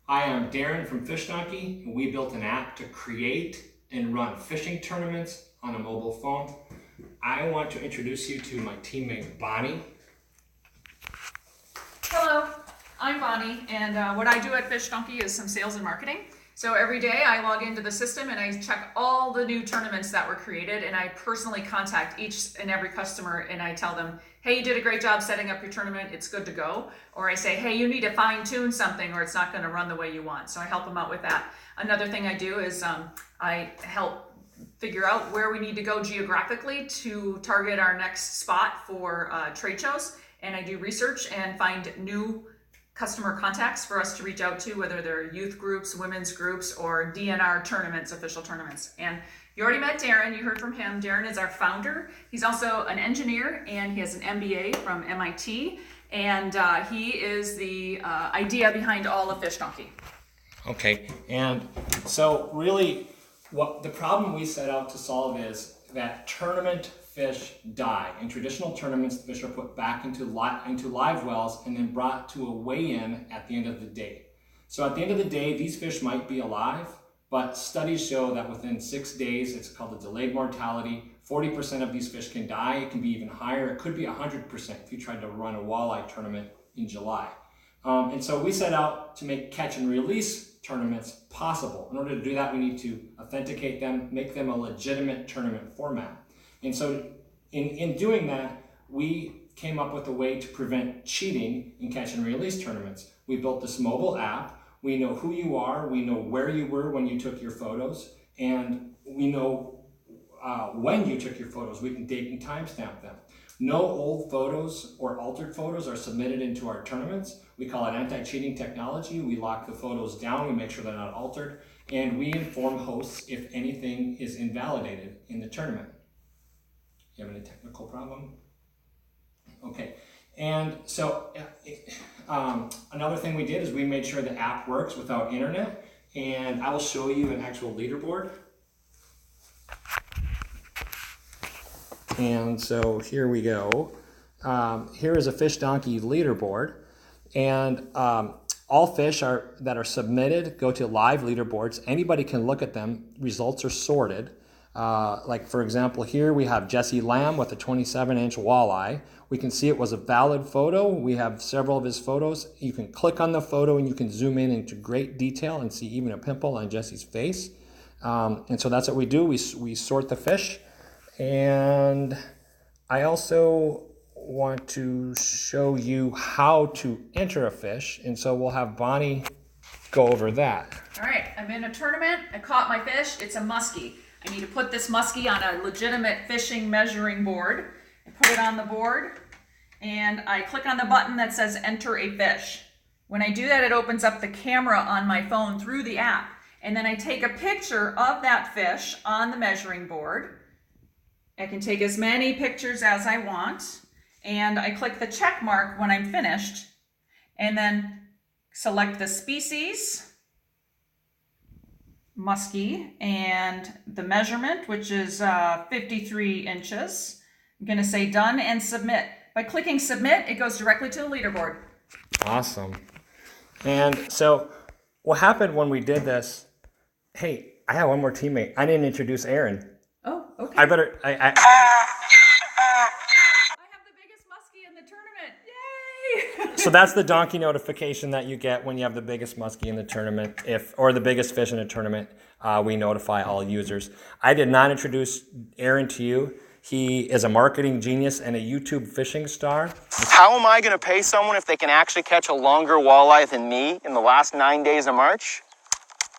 Hi, I'm Darren from Fish Donkey, and we built an app to create and run fishing tournaments on a mobile phone. I want to introduce you to my teammate Bonnie. Hello, I'm Bonnie, and what I do at Fish Donkey is some sales and marketing. So every day I log into the system and I check all the new tournaments that were created, and I personally contact each and every customer and I tell them, hey, you did a great job setting up your tournament, it's good to go. Or I say, hey, you need to fine tune something or it's not going to run the way you want. So I help them out with that. Another thing I do is I help figure out where we need to go geographically to target our next spot for trade shows. And I do research and find new customer contacts for us to reach out to, whether they're youth groups, women's groups, or DNR tournaments, official tournaments. And you already met Darren, you heard from him. Darren is our founder. He's also an engineer and he has an MBA from MIT. And he is the idea behind all of Fish Donkey. Okay, and so really what the problem we set out to solve is that tournament fish die. In traditional tournaments, the fish are put back into live wells and then brought to a weigh-in at the end of the day. So at the end of the day, these fish might be alive, but studies show that within 6 days, it's called a delayed mortality, 40% of these fish can die. It can be even higher. It could be 100% if you tried to run a walleye tournament in July. And so we set out to make catch and release tournaments possible. In order to do that, we need to authenticate them, make them a legitimate tournament format. And so in doing that, we came up with a way to prevent cheating in catch and release tournaments. We built this mobile app. We know who you are. We know where you were when you took your photos. And we know when you took your photos. We can date and timestamp them. No old photos or altered photos are submitted into our tournaments. We call it anti-cheating technology. We lock the photos down. We make sure they're not altered. And we inform hosts if anything is invalidated in the tournament. You have any technical problem? Okay, and so another thing we did is we made sure the app works without internet, and I will show you an actual leaderboard. And so here we go. Here is a Fish Donkey leaderboard, and all fish that are submitted go to live leaderboards. Anybody can look at them. Results are sorted. Like for example, here we have Jesse Lamb with a 27-inch walleye. We can see it was a valid photo. We have several of his photos. You can click on the photo and you can zoom in into great detail and see even a pimple on Jesse's face. And so that's what we do. We sort the fish. And I also want to show you how to enter a fish. And so we'll have Bonnie go over that. All right, I'm in a tournament. I caught my fish. It's a muskie. I need to put this muskie on a legitimate fishing measuring board. I put it on the board and I click on the button that says enter a fish. When I do that, it opens up the camera on my phone through the app. And then I take a picture of that fish on the measuring board. I can take as many pictures as I want. And I click the check mark when I'm finished. And then select the species, muskie, and the measurement, which is 53 inches. I'm going to say done and submit. By clicking submit, it goes directly to the leaderboard. Awesome. And so what happened when we did this, hey, I have one more teammate. I didn't introduce Aaron. Oh, okay. I have the biggest muskie in the tournament. Yay! So that's the donkey notification that you get when you have the biggest muskie in the tournament, or the biggest fish in a tournament. We notify all users. I did not introduce Aaron to you. He is a marketing genius and a YouTube fishing star. How am I going to pay someone if they can actually catch a longer walleye than me in the last 9 days of March?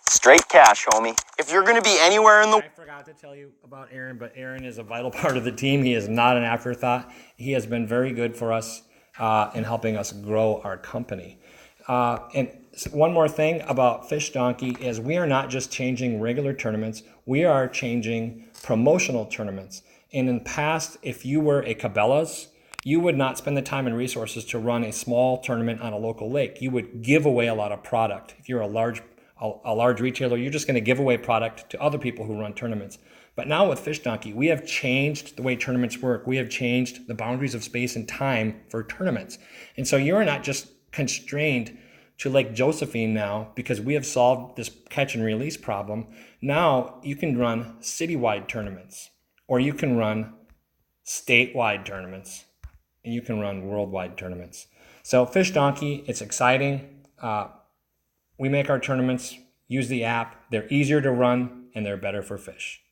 Straight cash, homie. If you're going to be anywhere in the... I forgot to tell you about Aaron, but Aaron is a vital part of the team. He is not an afterthought. He has been very good for us in helping us grow our company. And one more thing about Fish Donkey is we are not just changing regular tournaments. We are changing promotional tournaments. And in the past, if you were a Cabela's, you would not spend the time and resources to run a small tournament on a local lake. You would give away a lot of product. If you're a large retailer, you're just going to give away product to other people who run tournaments. But now with Fish Donkey, we have changed the way tournaments work. We have changed the boundaries of space and time for tournaments. And so you're not just constrained to Lake Josephine now because we have solved this catch and release problem. Now you can run citywide tournaments, or you can run statewide tournaments, and you can run worldwide tournaments. So Fish Donkey, it's exciting. We make our tournaments, use the app. They're easier to run and they're better for fish.